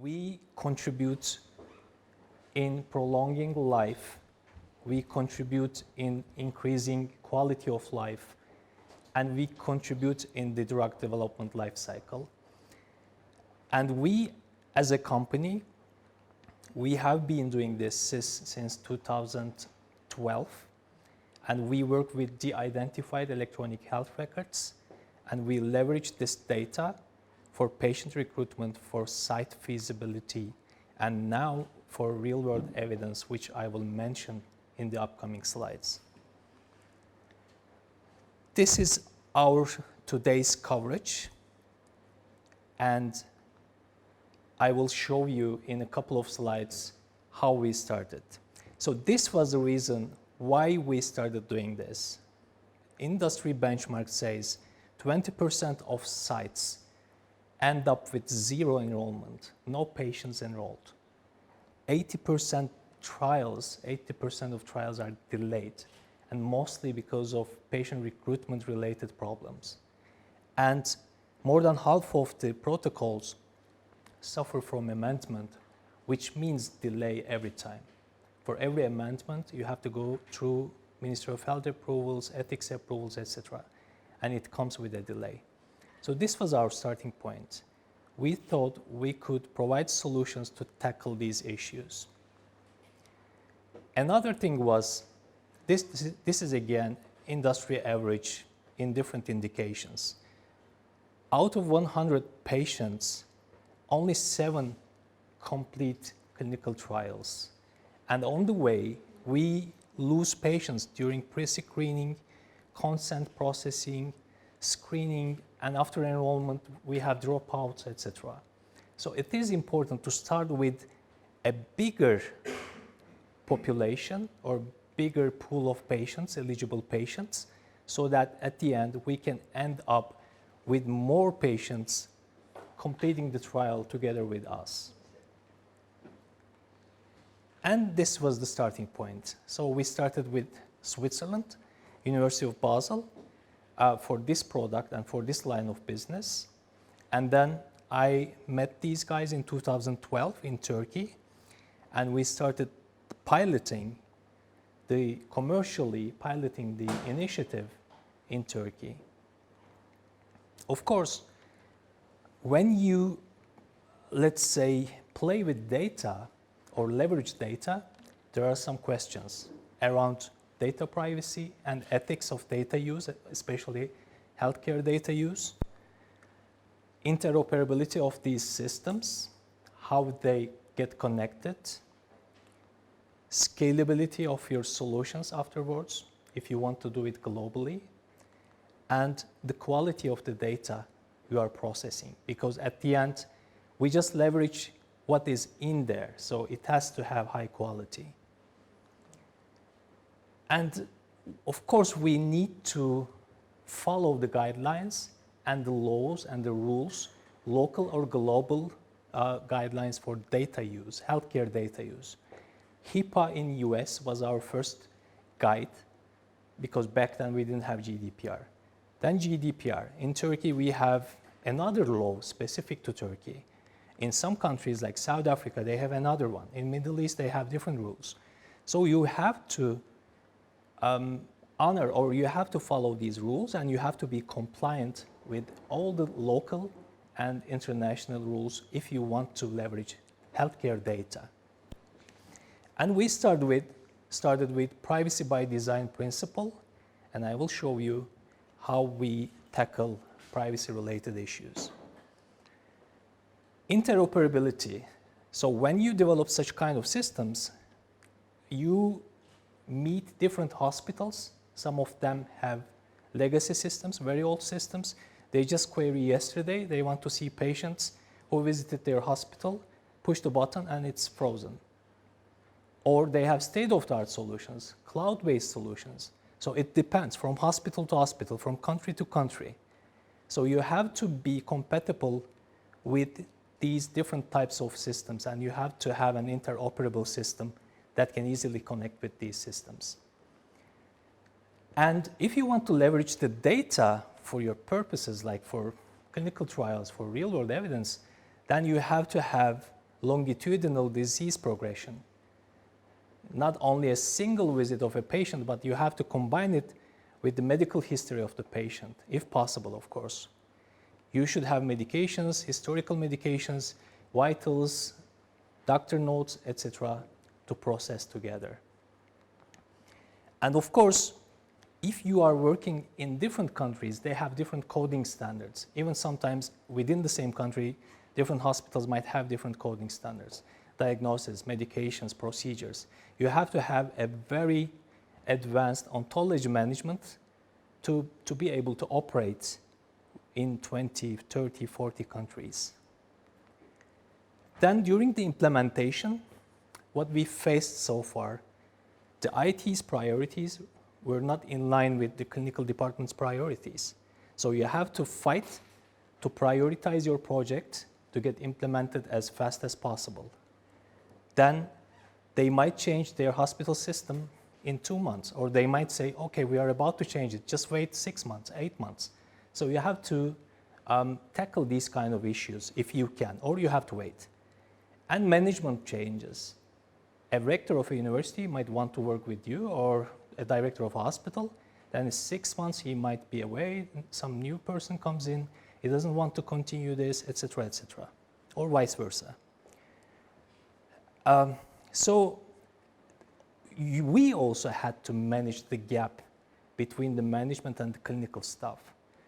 we contribute in prolonging life, we contribute in increasing quality of life, and we contribute in the drug development life cycle. And we, as a company, we have been doing this since 2012, and we work with de-identified electronic health records, and we leverage this data for patient recruitment, for site feasibility, and now for real-world evidence, which I will mention in the upcoming slides. This is our today's coverage, and I will show you in a couple of slides how we started. So this was the reason why we started doing this. Industry benchmark says 20% of sites end up with zero enrollment, no patients enrolled. 80% of trials are delayed, and mostly because of patient recruitment related problems. And more than half of the protocols suffer from amendment, which means delay every time. For every amendment, you have to go through Ministry of Health approvals, ethics approvals, etc. And it comes with a delay. So this was our starting point. We thought we could provide solutions to tackle these issues. Another thing was, this is again industry average in different indications. Out of 100 patients, only 7 complete clinical trials. And on the way, we lose patients during pre-screening, consent processing, screening, and after enrollment, we have dropouts, etc. So it is important to start with a bigger population or bigger pool of patients, eligible patients, so that at the end, we can end up with more patients completing the trial together with us. And this was the starting point. So we started with Switzerland, University of Basel, for this product and for this line of business. And then I met these guys in 2012 in Turkey, and we started commercially piloting the initiative in Turkey. Of course, when you, let's say, play with data or leverage data, there are some questions around data privacy and ethics of data use, especially healthcare data use, interoperability of these systems, how they get connected, scalability of your solutions afterwards, if you want to do it globally, and the quality of the data you are processing. Because at the end, we just leverage what is in there, so it has to have high quality. And of course, we need to follow the guidelines and the laws and the rules, local or global guidelines for data use, healthcare data use. HIPAA in US was our first guide, because back then we didn't have GDPR. Then GDPR. In Turkey, we have another law specific to Turkey. In some countries like South Africa, they have another one. In Middle East, they have different rules. So you have to honor, or you have to follow these rules, and you have to be compliant with all the local and international rules if you want to leverage healthcare data. And we started with privacy by design principle, and I will show you how we tackle privacy-related issues. Interoperability. So when you develop such kind of systems, you meet different hospitals. Some of them have legacy systems, very old systems. They just query yesterday. They want to see patients who visited their hospital, push the button, and it's frozen. Or they have state-of-the-art solutions, cloud-based solutions. So it depends from hospital to hospital, from country to country. So you have to be compatible with these different types of systems, and you have to have an interoperable system that can easily connect with these systems. And if you want to leverage the data for your purposes, like for clinical trials, for real-world evidence, then you have to have longitudinal disease progression. Not only a single visit of a patient, but you have to combine it with the medical history of the patient, if possible, of course. You should have medications, historical medications, vitals, doctor notes, etc., to process together. And of course, if you are working in different countries, they have different coding standards. Even sometimes within the same country, different hospitals might have different coding standards. Diagnosis, medications, procedures. You have to have a very advanced ontology management to be able to operate in 20, 30, 40 countries. Then during the implementation, what we faced so far, the IT's priorities were not in line with the clinical department's priorities. So you have to fight to prioritize your project to get implemented as fast as possible. Then they might change their hospital system in 2 months, or they might say, okay, we are about to change it, just wait 6 months, 8 months. So you have to tackle these kind of issues if you can, or you have to wait. And management changes. A rector of a university might want to work with you, or a director of a hospital. Then in 6 months he might be away, some new person comes in, he doesn't want to continue this, etc., or vice versa. So we also had to manage the gap between the management and the clinical staff,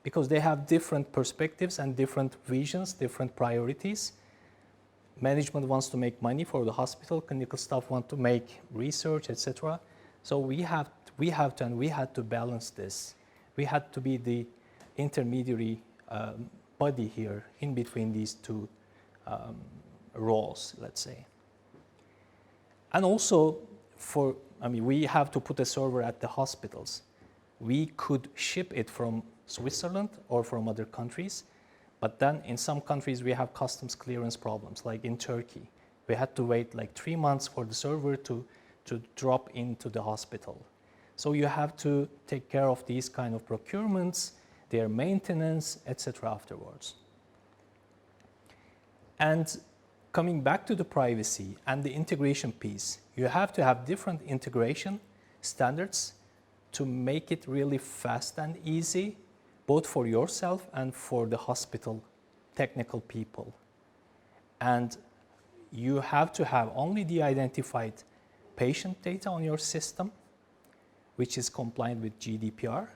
because they have different perspectives and different visions, different priorities. Management wants to make money for the hospital, clinical staff want to make research, etc. So we had to balance this. We had to be the intermediary body here in between these two roles, let's say. And also, we have to put a server at the hospitals. We could ship it from Switzerland or from other countries, but then in some countries we have customs clearance problems, like in Turkey. We had to wait like 3 months for the server to drop into the hospital. So you have to take care of these kind of procurements, their maintenance, etc. afterwards. And coming back to the privacy and the integration piece, you have to have different integration standards to make it really fast and easy, both for yourself and for the hospital technical people. And you have to have only the identified patient data on your system, which is compliant with GDPR,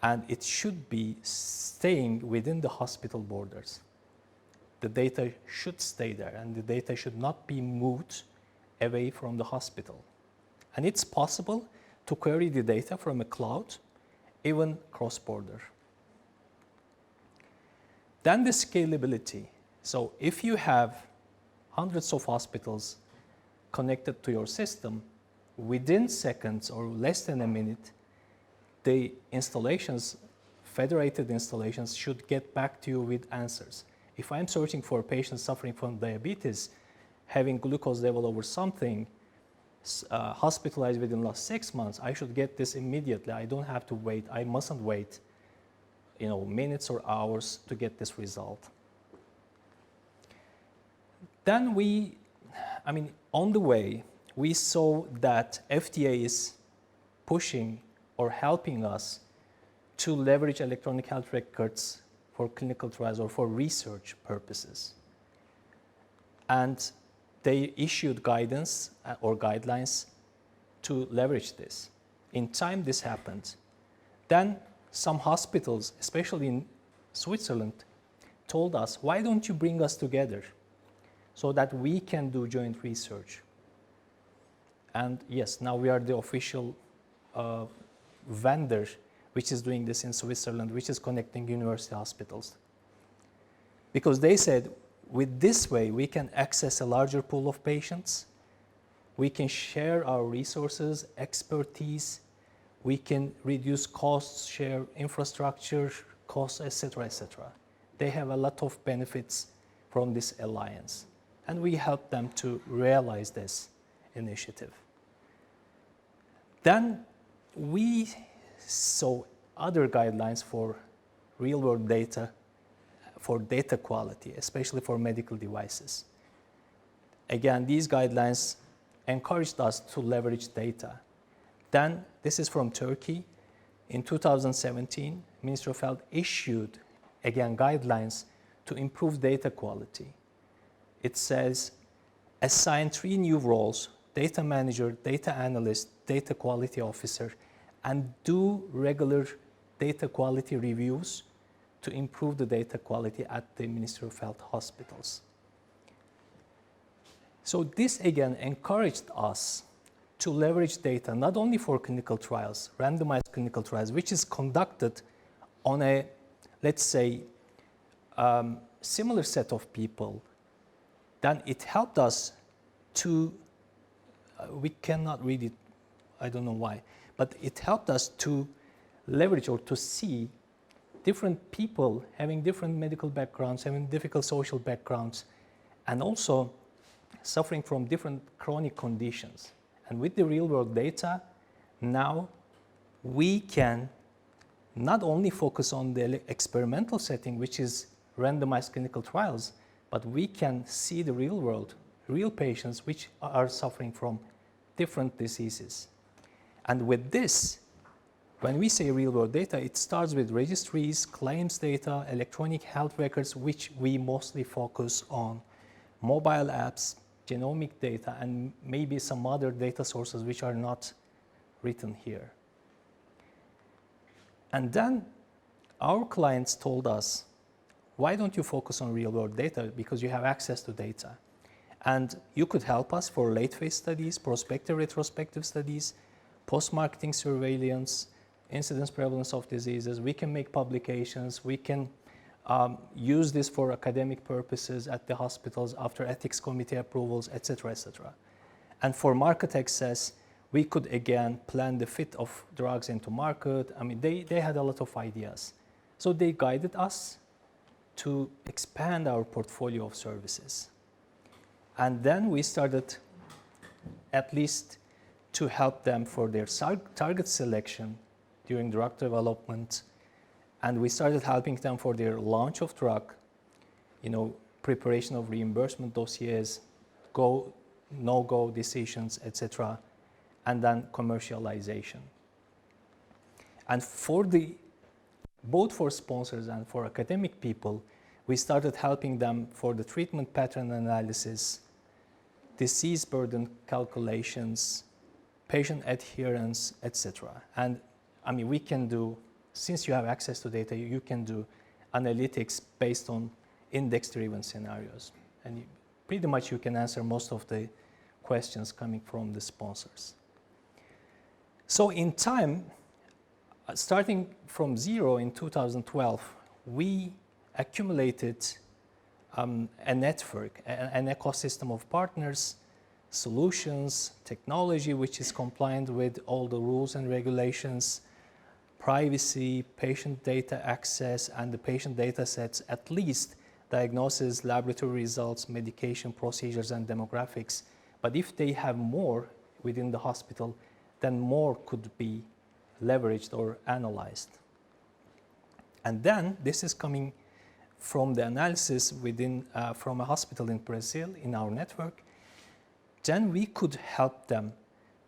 and it should be staying within the hospital borders. The data should stay there, and the data should not be moved away from the hospital. And it's possible to query the data from a cloud, even cross-border. Then the scalability. So if you have hundreds of hospitals connected to your system, within seconds or less than a minute, the installations, federated installations, should get back to you with answers. If I'm searching for a patient suffering from diabetes, having glucose level over something, hospitalized within the last 6 months, I should get this immediately. I don't have to wait. I mustn't wait, minutes or hours to get this result. Then on the way, we saw that FDA is pushing or helping us to leverage electronic health records for clinical trials or for research purposes. And they issued guidance or guidelines to leverage this. In time, this happened. Then some hospitals, especially in Switzerland, told us, why don't you bring us together so that we can do joint research? And yes, now we are the official vendor which is doing this in Switzerland, which is connecting university hospitals. Because they said, with this way, we can access a larger pool of patients, we can share our resources, expertise, we can reduce costs, share infrastructure costs, etc., etc. They have a lot of benefits from this alliance, and we help them to realize this initiative. Then we saw other guidelines for real-world data, for data quality, especially for medical devices. again, these guidelines encouraged us to leverage data. Then, this is from Turkey. In 2017, Ministry of Health issued, again, guidelines to improve data quality. It says, assign 3 new roles: data manager, data analyst, data quality officer, and do regular data quality reviews to improve the data quality at the Ministry of Health hospitals. So this again encouraged us to leverage data not only for clinical trials, randomized clinical trials, which is conducted on a, let's say, similar set of people. Then it helped us to, we cannot read it, I don't know why, but it helped us to leverage or to see different people having different medical backgrounds, having difficult social backgrounds, and also suffering from different chronic conditions. And with the real-world data, now we can not only focus on the experimental setting, which is randomized clinical trials, but we can see the real world, real patients which are suffering from different diseases. And with this, when we say real-world data, it starts with registries, claims data, electronic health records, which we mostly focus on, mobile apps, genomic data, and maybe some other data sources which are not written here. And then our clients told us, why don't you focus on real-world data? Because you have access to data. And you could help us for late-phase studies, prospective, retrospective studies, post-marketing surveillance, incidence prevalence of diseases. We can make publications. We can use this for academic purposes at the hospitals after ethics committee approvals, et cetera, et cetera. And for market access, we could again plan the fit of drugs into market. I mean, they had a lot of ideas. So they guided us to expand our portfolio of services. And then we started at least to help them for their target selection during drug development. And we started helping them for their launch of drug, preparation of reimbursement dossiers, go, no-go decisions, etc., and then commercialization. And for both for sponsors and for academic people, we started helping them for the treatment pattern analysis, disease burden calculations, patient adherence, etc. And I mean, we can do, since you have access to data, you can do analytics based on index-driven scenarios. And pretty much you can answer most of the questions coming from the sponsors. So in time, starting from 0 in 2012, we accumulated a network, an ecosystem of partners, solutions, technology which is compliant with all the rules and regulations, privacy, patient data access, and the patient data sets, at least diagnosis, laboratory results, medication, procedures, and demographics. But if they have more within the hospital, then more could be leveraged or analyzed. And then this is coming from the analysis within, from a hospital in Brazil in our network. Then we could help them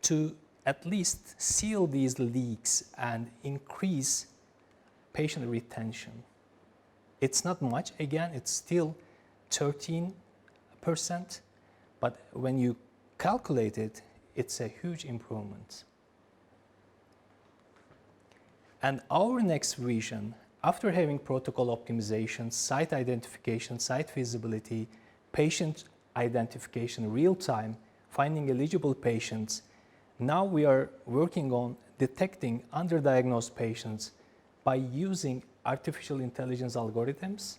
to at least seal these leaks and increase patient retention. It's not much, again, it's still 13%, but when you calculate it, it's a huge improvement. And our next vision, after having protocol optimization, site identification, site feasibility, patient identification, real time, finding eligible patients, now we are working on detecting underdiagnosed patients by using artificial intelligence algorithms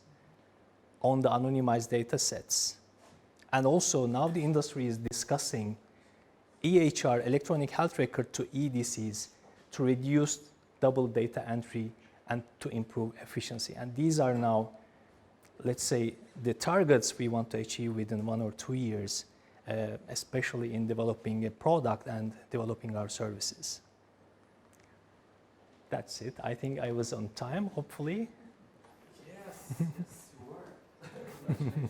on the anonymized data sets. And also now the industry is discussing EHR, electronic health record, to EDCs to reduce double data entry and to improve efficiency. And these are now, let's say, the targets we want to achieve within 1 or 2 years, especially in developing a product and developing our services. That's it. I think I was on time, hopefully. Yes, yes, you were.